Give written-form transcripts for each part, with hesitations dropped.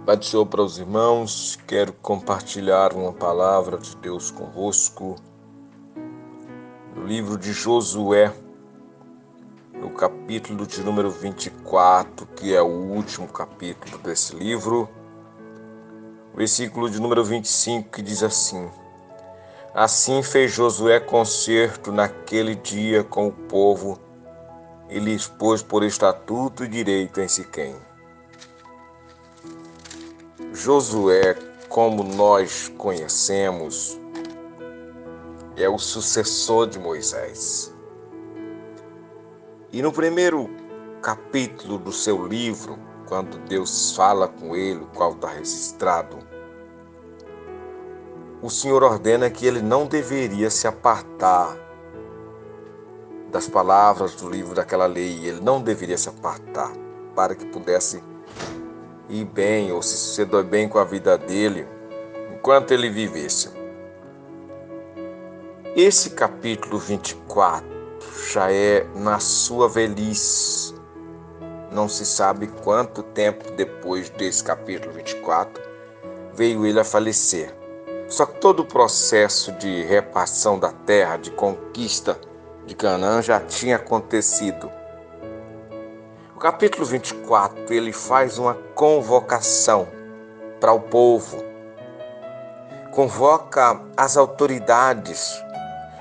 Pai do Senhor para os irmãos, quero compartilhar uma palavra de Deus convosco no livro de Josué, no capítulo de número 24, que é o último capítulo desse livro, versículo de número 25, que diz assim: Assim fez Josué concerto naquele dia com o povo e lhes pôs por estatuto e direito em Siquém. Josué, como nós conhecemos, é o sucessor de Moisés. E no primeiro capítulo do seu livro, quando Deus fala com ele, o qual está registrado, o Senhor ordena que ele não deveria se apartar das palavras do livro daquela lei. Ele não deveria se apartar para que pudesse ir bem ou se suceder bem com a vida dele enquanto ele vivesse. Esse capítulo 24 já é na sua velhice. Não se sabe quanto tempo depois desse capítulo 24 veio ele a falecer. Só que todo o processo de repartição da terra, de conquista de Canaã já tinha acontecido. O capítulo 24, ele faz uma convocação para o povo. Convoca as autoridades,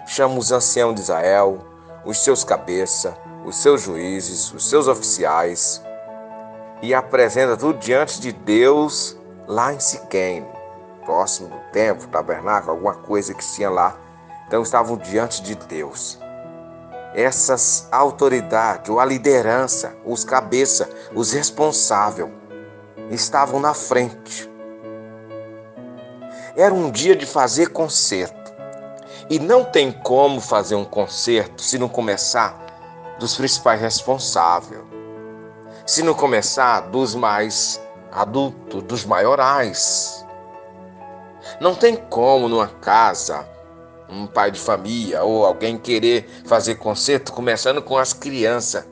chama os anciãos de Israel, os seus cabeças, os seus juízes, os seus oficiais e apresenta tudo diante de Deus lá em Siquém, próximo do templo, tabernáculo, alguma coisa que tinha lá. Então estavam diante de Deus. Essas autoridades, ou a liderança, os cabeças, os responsáveis, estavam na frente. Era um dia de fazer concerto. E não tem como fazer um concerto se não começar dos principais responsáveis. Se não começar dos mais adultos, dos maiorais. Não tem como numa casa, um pai de família ou alguém querer fazer concerto começando com as crianças.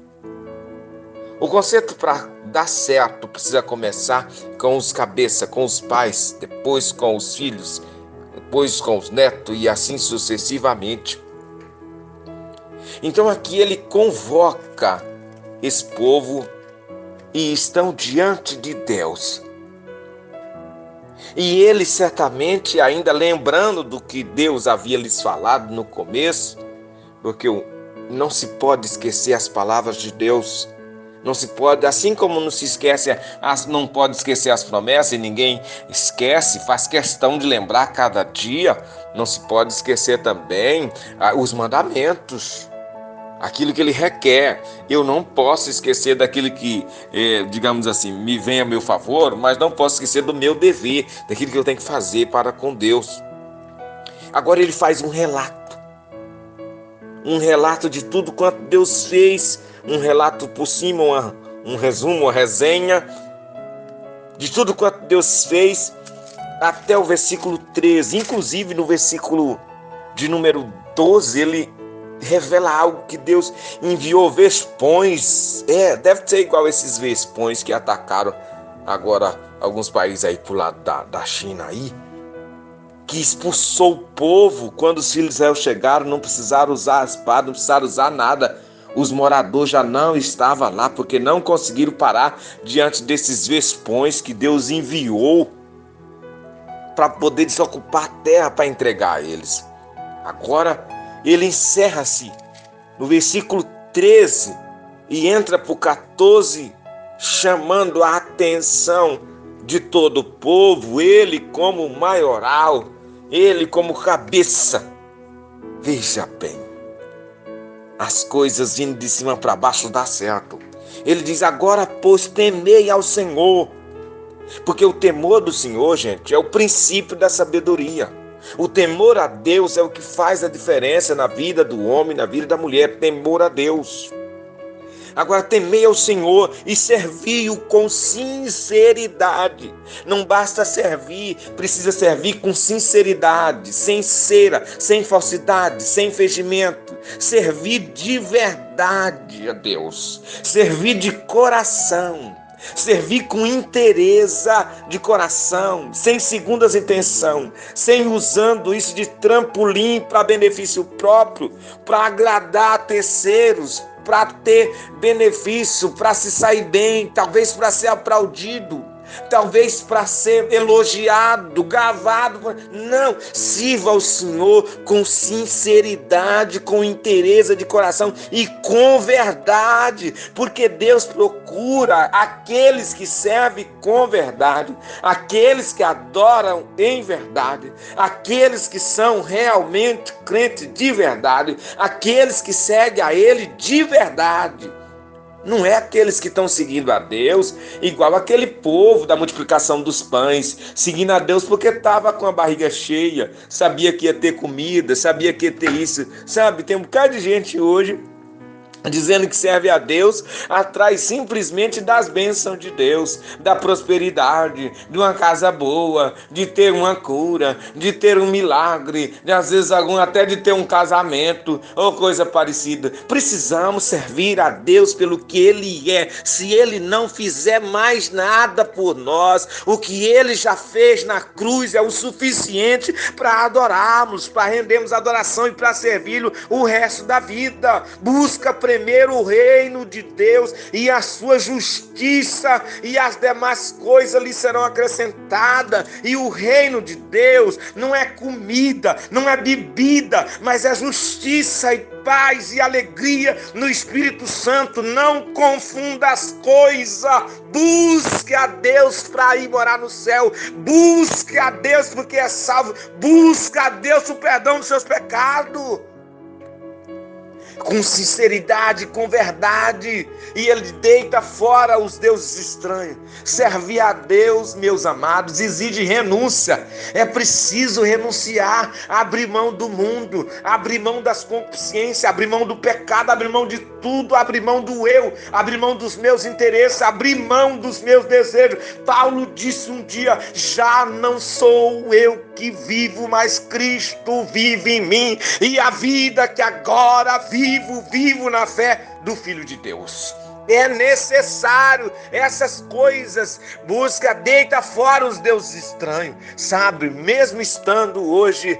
O concerto para dar certo precisa começar com os cabeças, com os pais, depois com os filhos, depois com os netos e assim sucessivamente. Então aqui ele convoca esse povo e estão diante de Deus. E eles certamente ainda lembrando do que Deus havia lhes falado no começo, porque não se pode esquecer as palavras de Deus. Não se pode, assim como não se esquece, não pode esquecer as promessas e ninguém esquece, faz questão de lembrar cada dia. Não se pode esquecer também os mandamentos, aquilo que ele requer. Eu não posso esquecer daquilo que, digamos assim, me vem a meu favor, mas não posso esquecer do meu dever, daquilo que eu tenho que fazer para com Deus. Agora ele faz um relato de tudo quanto Deus fez, um relato por cima, um resumo, uma resenha de tudo quanto Deus fez até o versículo 13. Inclusive no versículo de número 12, ele revela algo que Deus enviou vespões. Deve ser igual esses vespões que atacaram agora alguns países aí pro lado da China aí, que expulsou o povo. Quando os filhos de Israel chegaram, não precisaram usar a espada, não precisaram usar nada. Os moradores já não estavam lá, porque não conseguiram parar diante desses vespões que Deus enviou para poder desocupar a terra para entregar a eles. Agora ele encerra-se no versículo 13 e entra para o 14, chamando a atenção de todo o povo, ele como maioral, ele como cabeça. Veja bem, as coisas vindo de cima para baixo dá certo. Ele diz: agora, pois, temei ao Senhor. Porque o temor do Senhor, gente, é o princípio da sabedoria. O temor a Deus é o que faz a diferença na vida do homem, na vida da mulher. Temor a Deus. Agora, temei ao Senhor e servi-o com sinceridade. Não basta servir, precisa servir com sinceridade, sem cera, sem falsidade, sem fingimento. Servir de verdade a Deus, servir de coração. Servir com interesse de coração, sem segundas intenção, sem usando isso de trampolim para benefício próprio, para agradar terceiros, para ter benefício, para se sair bem, talvez para ser aplaudido, talvez para ser elogiado, gravado. Não, sirva ao Senhor com sinceridade, com interesse de coração e com verdade, porque Deus procura aqueles que servem com verdade, aqueles que adoram em verdade, aqueles que são realmente crentes de verdade, aqueles que seguem a Ele de verdade. Não é aqueles que estão seguindo a Deus, igual aquele povo da multiplicação dos pães, seguindo a Deus porque estava com a barriga cheia, sabia que ia ter comida, sabia que ia ter isso, sabe? Tem um bocado de gente hoje dizendo que serve a Deus, atrás simplesmente das bênçãos de Deus, da prosperidade, de uma casa boa, de ter uma cura, de ter um milagre, de às vezes até de ter um casamento ou coisa parecida. Precisamos servir a Deus pelo que Ele é. Se Ele não fizer mais nada por nós, o que Ele já fez na cruz é o suficiente para adorarmos, para rendermos adoração e para servi-lo o resto da vida. Busca primeiro o reino de Deus e a sua justiça, e as demais coisas lhe serão acrescentadas. E o reino de Deus não é comida, não é bebida, mas é justiça e paz e alegria no Espírito Santo. Não confunda as coisas. Busque a Deus para ir morar no céu. Busque a Deus porque é salvo. Busque a Deus o perdão dos seus pecados, com sinceridade, com verdade, e Ele deita fora os deuses estranhos. Servir a Deus, meus amados, exige renúncia. É preciso renunciar, abrir mão do mundo, abrir mão das concupiscências, abrir mão do pecado, abrir mão de tudo, abrir mão do eu, abrir mão dos meus interesses, abrir mão dos meus desejos. Paulo disse um dia: já não sou eu que vivo, mas Cristo vive em mim, e a vida que agora vivo na fé do Filho de Deus. É necessário essas coisas. Busca, deita fora os deuses estranhos, sabe? Mesmo estando hoje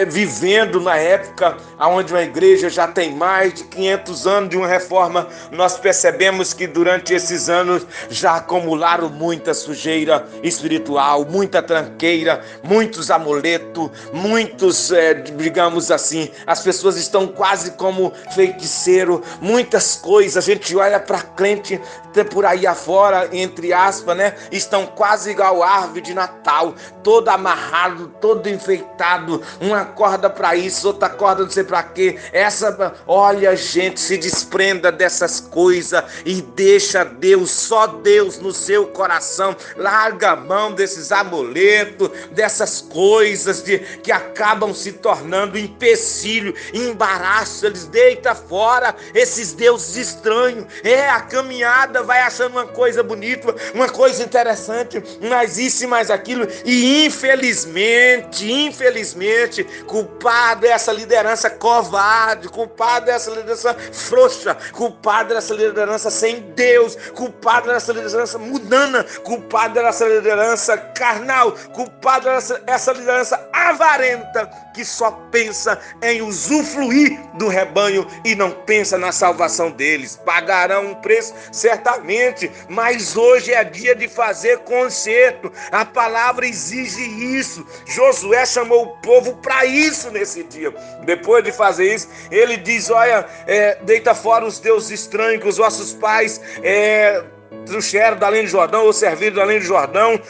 vivendo na época onde uma igreja já tem mais de 500 anos de uma reforma, nós percebemos que durante esses anos já acumularam muita sujeira espiritual, muita tranqueira, muitos amuletos, muitos, digamos assim, as pessoas estão quase como feiticeiro, muitas coisas. A gente olha para crente por aí afora, entre aspas, né? Estão quase igual árvore de Natal, todo amarrado, todo enfeitado, uma corda para isso, outra corda não sei para quê. Olha, gente, se desprenda dessas coisas e deixa Deus, só Deus no seu coração. Larga a mão desses amuletos, dessas coisas que acabam se tornando empecilho, embaraço. Eles deita fora esses deuses estranhos. A caminhada vai achando uma coisa bonita, uma coisa interessante, mais isso e mais aquilo, e infelizmente, culpado é essa liderança covarde, culpado é essa liderança frouxa, culpado é essa liderança sem Deus, culpado é essa liderança mundana, culpado é essa liderança carnal, culpado é essa liderança avarenta, que só pensa em usufruir do rebanho e não pensa na salvação deles. Pagarão um preço certamente, mas hoje é dia de fazer conserto. A palavra exige isso. Josué chamou o povo para isso nesse dia. Depois de fazer isso, ele diz: olha, deita fora os deuses estranhos que os vossos pais trouxeram da além do Jordão, ou serviram da além do Jordão.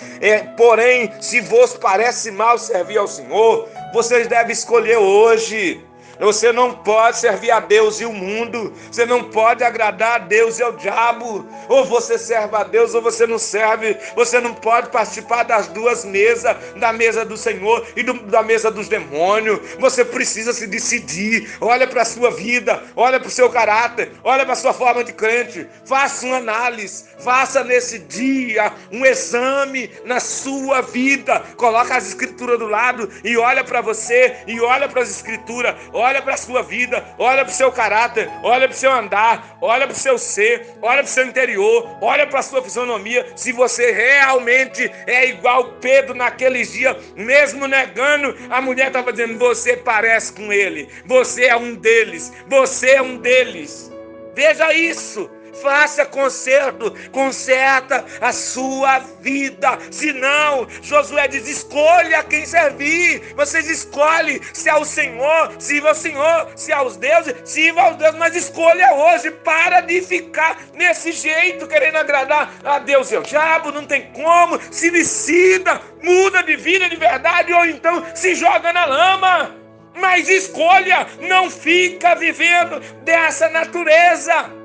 Porém, se vos parece mal servir ao Senhor, vocês devem escolher hoje. Você não pode servir a Deus e o mundo. Você não pode agradar a Deus e ao diabo. Ou você serve a Deus ou você não serve. Você não pode participar das duas mesas, da mesa do Senhor e da mesa dos demônios. Você precisa se decidir. Olha para a sua vida, olha para o seu caráter, olha para a sua forma de crente. Faça uma análise, faça nesse dia um exame na sua vida. Coloca as escrituras do lado e olha para você e olha para as escrituras. olha para a sua vida, olha para o seu caráter, olha para o seu andar, olha para o seu ser, olha para o seu interior, olha para a sua fisionomia, se você realmente é igual Pedro naqueles dias, mesmo negando, a mulher estava dizendo, você parece com ele, você é um deles, você é um deles. Veja isso. Faça conserto, conserta a sua vida. Senão, Josué diz, escolha quem servir. Vocês escolhem se ao Senhor, sirva ao Senhor, se aos deuses, sirva aos deuses. Mas escolha hoje, para de ficar nesse jeito, querendo agradar a Deus e ao diabo. Não tem como, se decida, muda de vida de verdade, ou então se joga na lama. Mas escolha, não fica vivendo dessa natureza.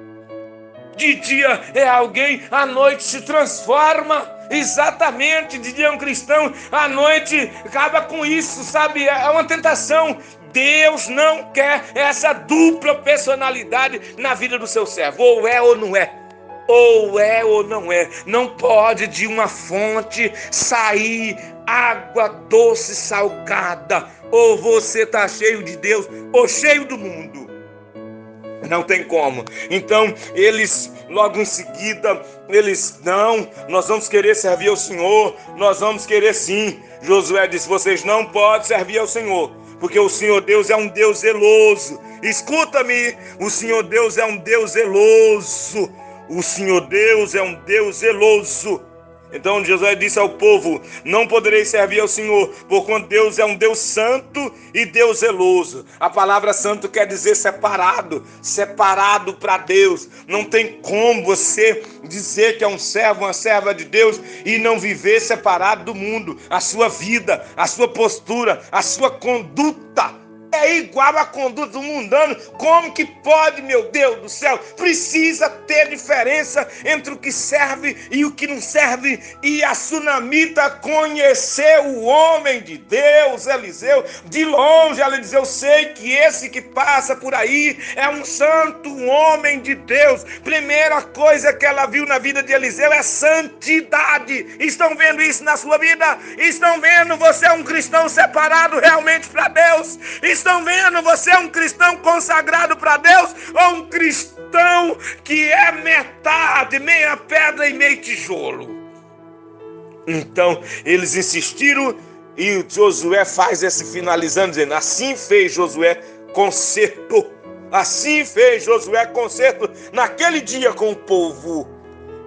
De dia é alguém, à noite se transforma. Exatamente, de dia é um cristão, à noite acaba com isso, sabe? É uma tentação. Deus não quer essa dupla personalidade na vida do seu servo. Ou é ou não é. Ou é ou não é. Não pode de uma fonte sair água doce salgada. Ou você está cheio de Deus ou cheio do mundo. Não tem como. Então, eles, logo em seguida, não, nós vamos querer servir ao Senhor, nós vamos querer sim. Josué disse, vocês não podem servir ao Senhor, porque o Senhor Deus é um Deus zeloso. Escuta-me, o Senhor Deus é um Deus zeloso. O Senhor Deus é um Deus zeloso. Então Josué disse ao povo, não podereis servir ao Senhor, porquanto Deus é um Deus santo e Deus zeloso. A palavra santo quer dizer separado, separado para Deus. Não tem como você dizer que é um servo, uma serva de Deus e não viver separado do mundo. A sua vida, a sua postura, a sua conduta é igual à conduta do mundano. Como que pode, meu Deus do céu? Precisa ter diferença entre o que serve e o que não serve. E a sunamita conheceu o homem de Deus, Eliseu, de longe. Ela diz, eu sei que esse que passa por aí é um santo, um homem de Deus. Primeira coisa que ela viu na vida de Eliseu é santidade. Estão vendo isso na sua vida? Estão vendo? Você é um cristão separado realmente para Deus? Estão vendo? Você é um cristão consagrado para Deus ou um cristão que é metade, meia pedra e meio tijolo? Então, eles insistiram e Josué faz esse finalizando, dizendo, assim fez Josué concerto. Assim fez Josué concerto naquele dia com o povo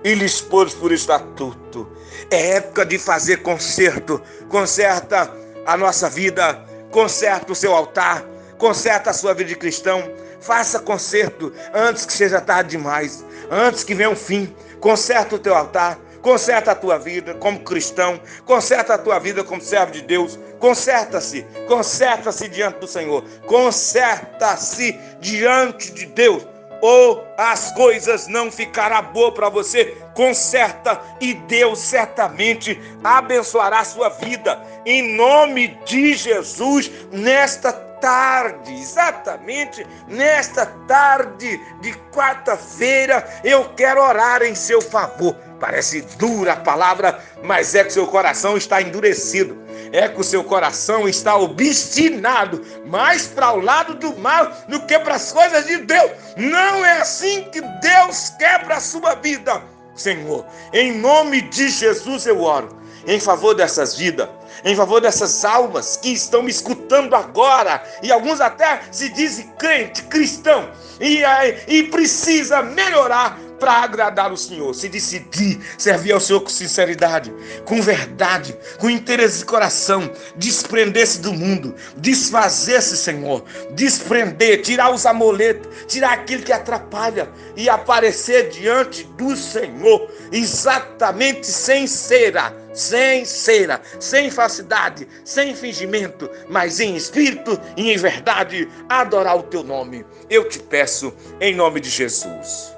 e lhes pôs por estatuto. É época de fazer concerto. Conserta a nossa vida, conserta o seu altar, conserta a sua vida de cristão, faça conserto antes que seja tarde demais, antes que venha um fim. Conserta o teu altar, conserta a tua vida como cristão, conserta a tua vida como servo de Deus, conserta-se diante do Senhor, conserta-se diante de Deus, ou as coisas não ficarão boas para você. Conserta e Deus certamente abençoará a sua vida, em nome de Jesus, nesta tarde, exatamente nesta tarde de quarta-feira, eu quero orar em seu favor. Parece dura a palavra, mas é que seu coração está endurecido, é que o seu coração está obstinado mais para o lado do mal do que para as coisas de Deus. Não é assim que Deus quer para a sua vida. Senhor, em nome de Jesus eu oro em favor dessas vidas, em favor dessas almas que estão me escutando agora, e alguns até se dizem crente, cristão, e precisa melhorar para agradar o Senhor. Se decidir servir ao Senhor com sinceridade, com verdade, com interesse de coração, desprender-se do mundo, desfazer-se, Senhor, desprender, tirar os amuletos, tirar aquilo que atrapalha e aparecer diante do Senhor, exatamente sem cera, sem falsidade, sem fingimento, mas em espírito e em verdade, adorar o teu nome. Eu te peço em nome de Jesus.